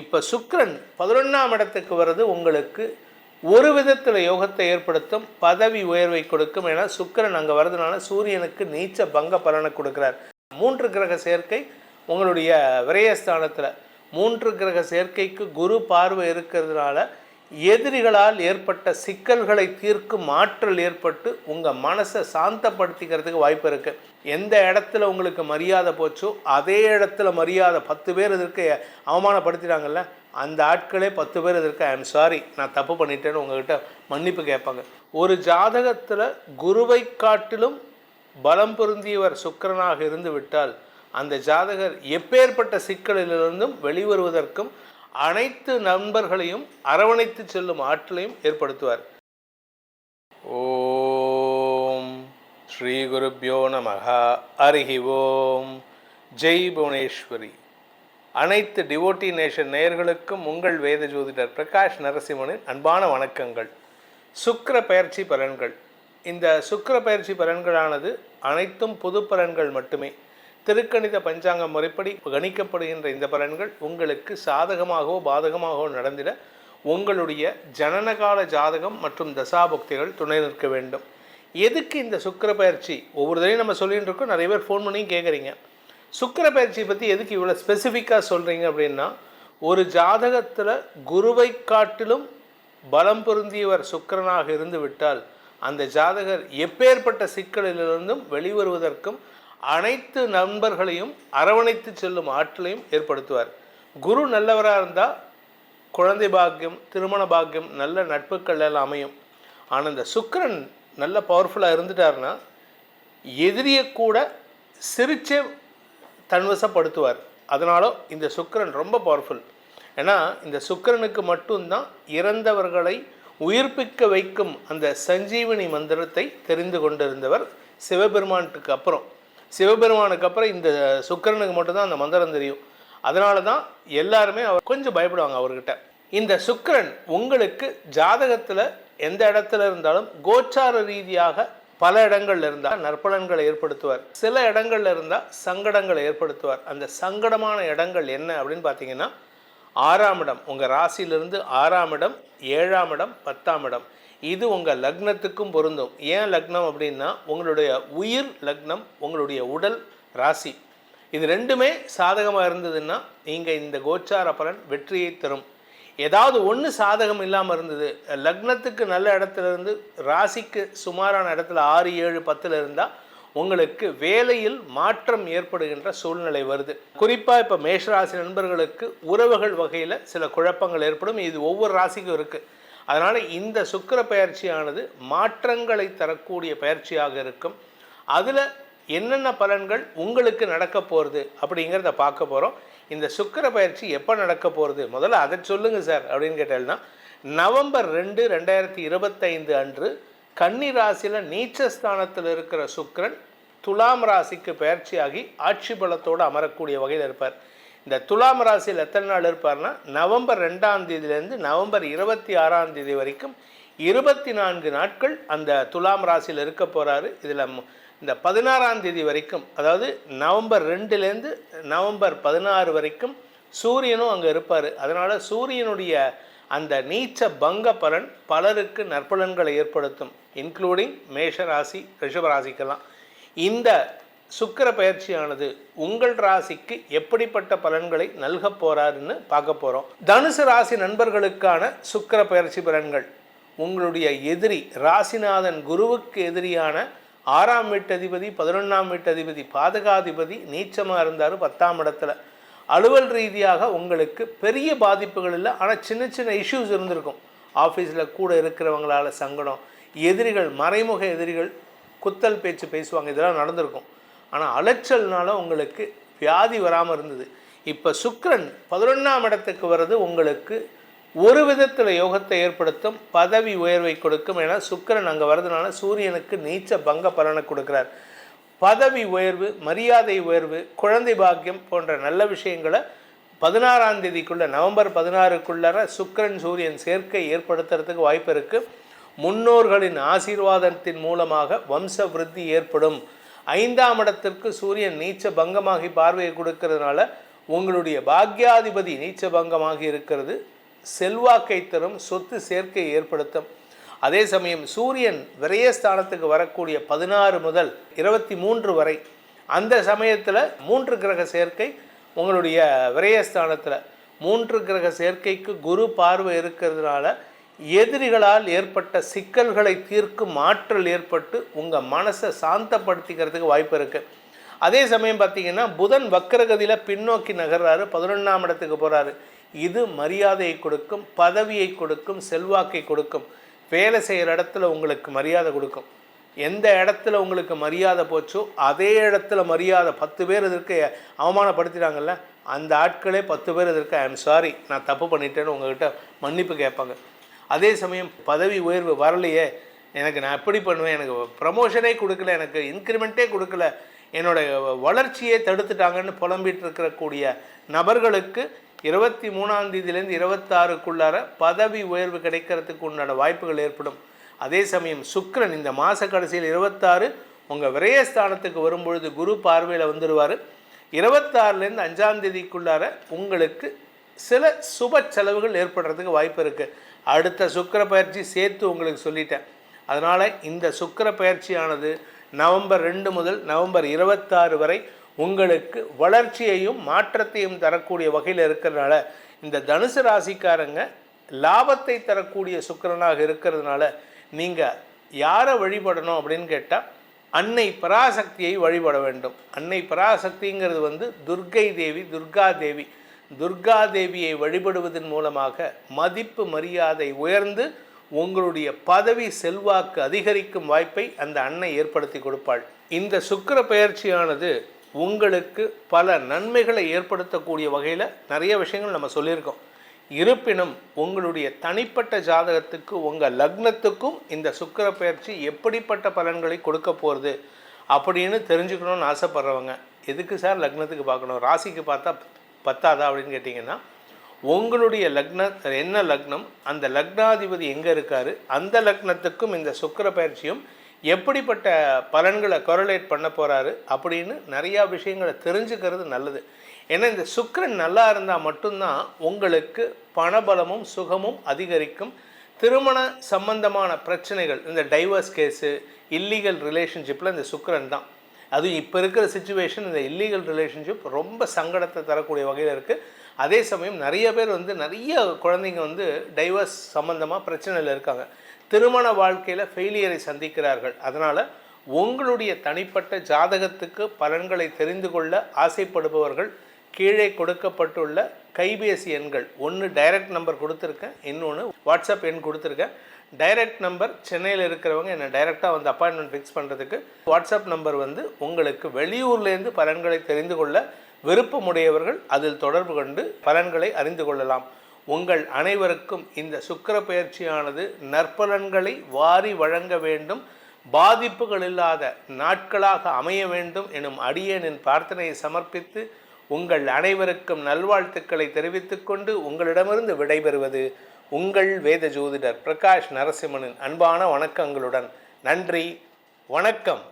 இப்போ சுக்கிரன் 11ஆம் இடத்துக்கு வர்றது உங்களுக்கு ஒரு விதத்தில் யோகத்தை ஏற்படுத்தும், பதவி உயர்வை கொடுக்கும். ஏன்னா சுக்கிரன் அங்கே வர்றதுனால சூரியனுக்கு நீச்ச பங்க பலனை கொடுக்குறார். 3 கிரக சேர்க்கை உங்களுடைய விரயஸ்தானத்தில், 3 கிரக சேர்க்கைக்கு குரு பார்வை இருக்கிறதுனால எதிரிகளால் ஏற்பட்ட சிக்கல்களை தீர்க்கும் ஆற்றல் ஏற்பட்டு உங்கள் மனசை சாந்தப்படுத்திக்கிறதுக்கு வாய்ப்பு இருக்குது. எந்த இடத்துல உங்களுக்கு மரியாதை போச்சோ அதே இடத்துல மரியாதை 10 பேர் இதற்கு அவமானப்படுத்திட்டாங்கல்ல, அந்த ஆட்களே 10 பேர் இதற்கு ஐ எம் சாரி, நான் தப்பு பண்ணிட்டேன்னு உங்ககிட்ட மன்னிப்பு கேட்பாங்க. ஒரு ஜாதகத்தில் குருவை காட்டிலும் பலம் பொருந்தியவர் சுக்கிரனாக இருந்து விட்டால் அந்த ஜாதகர் எப்பேற்பட்ட சிக்கலிலிருந்தும் வெளிவருவதற்கும் அனைத்து நண்பர்களையும் அரவணைத்து செல்லும் ஆற்றலையும் ஏற்படுத்துவார். ஓம் ஸ்ரீ குருப்யோ நமஹ. ஹரிஹி ஓம். ஜெய் புவனேஸ்வரி. அனைத்து டிவோட்டி நேஷன் நேயர்களுக்கும் உங்கள் வேத ஜோதிடர் பிரகாஷ் நரசிம்மனின் அன்பான வணக்கங்கள். சுக்கிர பயிற்சி பலன்கள். இந்த சுக்கிர பயிற்சி பலன்களானது அனைத்தும் பொது பலன்கள் மட்டுமே. திருக்கணித பஞ்சாங்க முறைப்படி கணிக்கப்படுகின்ற இந்த பலன்கள் உங்களுக்கு சாதகமாகவோ பாதகமாகவோ நடந்திட உங்களுடைய ஜனனகால ஜாதகம் மற்றும் தசாபுக்திகள் துணை நிற்க வேண்டும். எதுக்கு இந்த சுக்கிர பயிற்சி? ஒவ்வொரு தடையும் நம்ம சொல்லிகிட்டு இருக்கோம், நிறைய பேர் ஃபோன் பண்ணி கேட்குறீங்க. சுக்கிர பயிற்சியை பற்றி எதுக்கு இவ்வளோ ஸ்பெசிஃபிக்காக சொல்கிறீங்க அப்படின்னா, ஒரு ஜாதகத்தில் குருவை காட்டிலும் பலம் பொருந்தியவர் சுக்கிரனாக இருந்து விட்டால் அந்த ஜாதகர் எப்பேற்பட்ட சிக்கலிலிருந்தும் வெளிவருவதற்கும் அனைத்து நண்பர்களையும் அரவணைத்து செல்லும் ஆற்றலையும் ஏற்படுத்துவார். குரு நல்லவராக இருந்தால் குழந்தை பாக்கியம், திருமண பாக்கியம், நல்ல நட்புகள் எல்லாம் அமையும். ஆனால் இந்த சுக்கிரன் நல்ல பவர்ஃபுல்லாக இருந்துட்டார்னா எதிரியை கூட சிரிச்சே தன்வசப்படுத்துவார். அதனால இந்த சுக்கிரன் ரொம்ப பவர்ஃபுல். ஏன்னா இந்த சுக்கிரனுக்கு மட்டும்தான் இறந்தவர்களை உயிர்ப்பிக்க வைக்கும் அந்த சஞ்சீவனி மந்திரத்தை தெரிந்து கொண்டிருந்தவர் சிவபெருமானுக்கு அப்புறம். சிவபெருமானுக்கு அப்புறம் இந்த சுக்கிரனுக்கு மட்டும்தான் அந்த மந்திரம் தெரியும். அதனால தான் எல்லாருமே அவர் கொஞ்சம் பயப்படுவாங்க அவர்கிட்ட. இந்த சுக்கிரன் உங்களுக்கு ஜாதகத்தில் எந்த இடத்துல இருந்தாலும் கோச்சார ரீதியாக பல இடங்கள்ல இருந்தால் நற்பலன்களை ஏற்படுத்துவார், சில இடங்கள்ல இருந்தால் சங்கடங்களை ஏற்படுத்துவார். அந்த சங்கடமான இடங்கள் என்ன அப்படின்னு பார்த்தீங்கன்னா, 6ஆம் இடம், உங்கள் ராசியிலிருந்து 6ஆம் இடம், 7ஆம் இடம், 10ஆம் இடம். இது உங்கள் லக்னத்துக்கும் பொருந்தும். ஏன் லக்னம் அப்படின்னா, உங்களுடைய உயிர் லக்னம், உங்களுடைய உடல் ராசி, இது ரெண்டுமே சாதகமாக இருந்ததுன்னா நீங்கள் இந்த கோச்சார பலன் வெற்றியை தரும். ஏதாவது ஒன்று சாதகம் இல்லாமல் இருந்தது, லக்னத்துக்கு நல்ல இடத்துல இருந்து ராசிக்கு சுமாரான இடத்துல 6, 7, 10 இருந்தால் உங்களுக்கு வேலையில் மாற்றம் ஏற்படுகின்ற சூழ்நிலை வருது. குறிப்பாக இப்போ மேஷராசி நண்பர்களுக்கு உறவுகள் வகையில் சில குழப்பங்கள் ஏற்படும். இது ஒவ்வொரு ராசிக்கும் இருக்குது. அதனால் இந்த சுக்கிர பயிற்சியானது மாற்றங்களை தரக்கூடிய பயிற்சியாக இருக்கும். அதில் என்னென்ன பலன்கள் உங்களுக்கு நடக்க போகிறது அப்படிங்கிறத பார்க்க போகிறோம். இந்த சுக்கிர பயிற்சி எப்போ நடக்க போகிறது, முதல்ல அதை சொல்லுங்கள் சார் அப்படின்னு கேட்டால்னா, நவம்பர் 2, 2025 அன்று கன்னி ராசியில் நீச்சஸ்தானத்தில் இருக்கிற சுக்கிரன் துலாம் ராசிக்கு பயிற்சியாகி ஆட்சி பலத்தோடு அமரக்கூடிய வகையில் இருப்பார். இந்த துலாம் ராசியில் எத்தனை நாள் இருப்பார்னா, நவம்பர் 2ஆம் தேதியிலேருந்து நவம்பர் 26ஆம் தேதி வரைக்கும் 24 நாட்கள் அந்த துலாம் ராசியில் இருக்க போகிறாரு. இதில் இந்த 16ஆம் தேதி வரைக்கும், அதாவது நவம்பர் 2லேருந்து நவம்பர் 16 வரைக்கும் சூரியனும் அங்கே இருப்பார். அதனால் சூரியனுடைய அந்த நீச்ச பங்க பலன் பலருக்கு நற்பலன்களை ஏற்படுத்தும், இன்க்ளூடிங் மேஷ ராசி, ரிஷப ராசிக்கெல்லாம். இந்த சுக்கிர பயிற்சியானது உங்கள் ராசிக்கு எப்படிப்பட்ட பலன்களை நல்க போறாருன்னு பார்க்க போகிறோம். தனுசு ராசி நண்பர்களுக்கான சுக்கிர பயிற்சி பலன்கள். உங்களுடைய எதிரி ராசிநாதன் குருவுக்கு எதிரியான 6ஆம் வீட்டதிபதி, 11ஆம் வீட்டதிபதி, பாதகாதிபதி நீச்சமாக இருந்தார் 10ஆம் இடத்துல. அலுவல் ரீதியாக உங்களுக்கு பெரிய பாதிப்புகள் இல்லை, ஆனால் சின்ன சின்ன இஷ்யூஸ் இருந்திருக்கும். ஆஃபீஸில் கூட இருக்கிறவங்களால சங்கடம், எதிரிகள், மறைமுக எதிரிகள் குத்தல் பேச்சு பேசுவாங்க, இதெல்லாம் நடந்திருக்கும். ஆனால் அலைச்சல்னால உங்களுக்கு வியாதி வராமல் இருந்தது. இப்போ சுக்கிரன் 11ஆம் இடத்துக்கு வர்றது உங்களுக்கு ஒரு விதத்தில் யோகத்தை ஏற்படுத்தும், பதவி உயர்வை கொடுக்கும். ஏன்னா சுக்கிரன் அங்கே வர்றதுனால சூரியனுக்கு நீச்ச பங்க பலனை கொடுக்குறார். பதவி உயர்வு, மரியாதை உயர்வு, குழந்தை பாக்கியம் போன்ற நல்ல விஷயங்களை 16ஆம் தேதிக்குள்ளே, நவம்பர் 16க்குள்ளார சுக்கிரன் சூரியன் சேர்க்கை ஏற்படுத்துறதுக்கு வாய்ப்பு இருக்குது. முன்னோர்களின் ஆசீர்வாதத்தின் மூலமாக வம்ச விருத்தி ஏற்படும். 5ஆம் இடத்திற்கு சூரியன் நீச்ச பங்கமாகி பார்வையை கொடுக்கறதுனால உங்களுடைய பாக்யாதிபதி நீச்சபங்கமாக இருக்கிறது, செல்வாக்கை தரும், சொத்து சேர்க்கை ஏற்படுத்தும். அதே சமயம் சூரியன் விரயஸ்தானத்துக்கு வரக்கூடிய 16 முதல் 23 வரை அந்த சமயத்தில் 3 கிரக சேர்க்கை உங்களுடைய விரயஸ்தானத்தில் 3 கிரக சேர்க்கைக்கு குரு பார்வை இருக்கிறதுனால எதிரிகளால் ஏற்பட்ட சிக்கல்களை தீர்க்கும் ஆற்றல் ஏற்பட்டு உங்கள் மனசை சாந்தப்படுத்திக்கிறதுக்கு வாய்ப்பு இருக்குது. அதே சமயம் பார்த்திங்கன்னா புதன் வக்கரகதியில் பின்னோக்கி நகர்றாரு, 11ஆம் இடத்துக்கு போகிறாரு. இது மரியாதையை கொடுக்கும், பதவியை கொடுக்கும், செல்வாக்கை கொடுக்கும். வேலை செய்கிற இடத்துல உங்களுக்கு மரியாதை கொடுக்கும். எந்த இடத்துல உங்களுக்கு மரியாதை போச்சோ அதே இடத்துல மரியாதை 10 பேர் இதற்கு அவமானப்படுத்திட்டாங்கல்ல, அந்த ஆட்களே 10 பேர் இதற்கு ஐ எம் சாரி, நான் தப்பு பண்ணிட்டேன்னு உங்கள்கிட்ட மன்னிப்பு கேட்பாங்க. அதே சமயம் பதவி உயர்வு வரலையே, எனக்கு நான் எப்படி பண்ணுவேன், எனக்கு ப்ரமோஷனே கொடுக்கல, எனக்கு இன்க்ரிமெண்ட்டே கொடுக்கல, என்னோடய வளர்ச்சியே தடுத்துட்டாங்கன்னு புலம்பிட்டு இருக்கக்கூடிய நபர்களுக்கு 23ஆம் தேதியிலேருந்து 26க்குள்ளார பதவி உயர்வு கிடைக்கிறதுக்கு உண்டான வாய்ப்புகள் ஏற்படும். அதே சமயம் சுக்கிரன் இந்த மாத கடைசியில் 26 உங்கள் விரயஸ்தானத்துக்கு வரும்பொழுது குரு பார்வையில் வந்துடுவார். 26லேருந்து 5ஆம் தேதிக்குள்ளார உங்களுக்கு சில சுப செலவுகள் ஏற்படுறதுக்கு வாய்ப்பு இருக்குது. அடுத்த சுக்கிர பயிற்சி சேர்த்து உங்களுக்கு சொல்லிட்டேன். அதனால் இந்த சுக்கிர பயிற்சியானது நவம்பர் 2 முதல் நவம்பர் 26 வரை உங்களுக்கு வளர்ச்சியையும் மாற்றத்தையும் தரக்கூடிய வகையில் இருக்கிறதுனால இந்த தனுசு ராசிக்காரங்க லாபத்தை தரக்கூடிய சுக்கிரனாக இருக்கிறதுனால நீங்கள் யாரை வழிபடணும் அப்படின்னு கேட்டால் அன்னை பராசக்தியை வழிபட வேண்டும். அன்னை பராசக்திங்கிறது துர்க்கை தேவி, துர்கா தேவியை வழிபடுவதன் மூலமாக மதிப்பு மரியாதை உயர்ந்து உங்களுடைய பதவி செல்வாக்கு அதிகரிக்கும் வாய்ப்பை அந்த அன்னை ஏற்படுத்தி கொடுப்பாள். இந்த சுக்கிர பயிற்சியானது உங்களுக்கு பல நன்மைகளை ஏற்படுத்தக்கூடிய வகையில் நிறைய விஷயங்கள் நம்ம சொல்லியிருக்கோம். இருப்பினும் உங்களுடைய தனிப்பட்ட ஜாதகத்துக்கு உங்கள் லக்னத்துக்கும் இந்த சுக்கிர பயிற்சி எப்படிப்பட்ட பலன்களை கொடுக்க போகிறது அப்படின்னு தெரிஞ்சுக்கணும்னு ஆசைப்படுறவங்க, எதுக்கு சார் லக்னத்துக்கு பார்க்கணும், ராசிக்கு பார்த்தா பத்தாதா அப்படின்னு கேட்டிங்கன்னா, உங்களுடைய என்ன லக்னம், அந்த லக்னாதிபதி எங்கே இருக்கார், அந்த லக்னத்துக்கும் இந்த சுக்கிர பயிற்சியும் எப்படிப்பட்ட பலன்களை கொரலேட் பண்ண போகிறாரு அப்படின்னு நிறையா விஷயங்களை தெரிஞ்சுக்கிறது நல்லது. ஏன்னா இந்த சுக்கிரன் நல்லா இருந்தால் மட்டும்தான் உங்களுக்கு பணபலமும் சுகமும் அதிகரிக்கும். திருமண சம்பந்தமான பிரச்சனைகள், இந்த டைவர்ஸ் கேஸு, இல்லீகல் ரிலேஷன்ஷிப்பில் இந்த சுக்கிரன் தான். அதுவும் இப்போ இருக்கிற சிச்சுவேஷன் இந்த இல்லீகல் ரிலேஷன்ஷிப் ரொம்ப சங்கடத்தை தரக்கூடிய வகையில் இருக்குது. அதே சமயம் நிறைய பேர் நிறைய குழந்தைங்க டைவர்ஸ் சம்மந்தமாக பிரச்சனையில் இருக்காங்க. திருமண வாழ்க்கையில் ஃபெயிலியரை சந்திக்கிறார்கள். அதனால் உங்களுடைய தனிப்பட்ட ஜாதகத்துக்கு பலன்களை தெரிந்து கொள்ள ஆசைப்படுபவர்கள் கீழே கொடுக்கப்பட்டுள்ள கைபேசி எண்கள், ஒன்று டைரக்ட் நம்பர் கொடுத்துருக்கேன், இன்னொன்று வாட்ஸ்அப் எண் கொடுத்துருக்கேன். டைரக்ட் நம்பர் சென்னையில் இருக்கிறவங்க என்னை டைரெக்டாக அப்பாயின்மெண்ட் ஃபிக்ஸ் பண்ணுறதுக்கு, வாட்ஸ்அப் நம்பர் உங்களுக்கு வெளியூர்லேருந்து பலன்களை தெரிந்து கொள்ள விருப்பமுடையவர்கள் அதில் தொடர்பு கொண்டு பலன்களை அறிந்து கொள்ளலாம். உங்கள் அனைவருக்கும் இந்த சுக்கிர பயிற்சியானது நற்பலன்களை வாரி வழங்க வேண்டும், பாதிப்புகள் இல்லாத நாட்களாக அமைய வேண்டும் எனும் அடியேனின் பிரார்த்தனையை சமர்ப்பித்து உங்கள் அனைவருக்கும் நல்வாழ்த்துக்களை தெரிவித்துக்கொண்டு உங்களிடமிருந்து விடைபெறுவது உங்கள் வேத ஜோதிடர் பிரகாஷ் நரசிம்மனின் அன்பான வணக்கங்களுடன். நன்றி, வணக்கம்.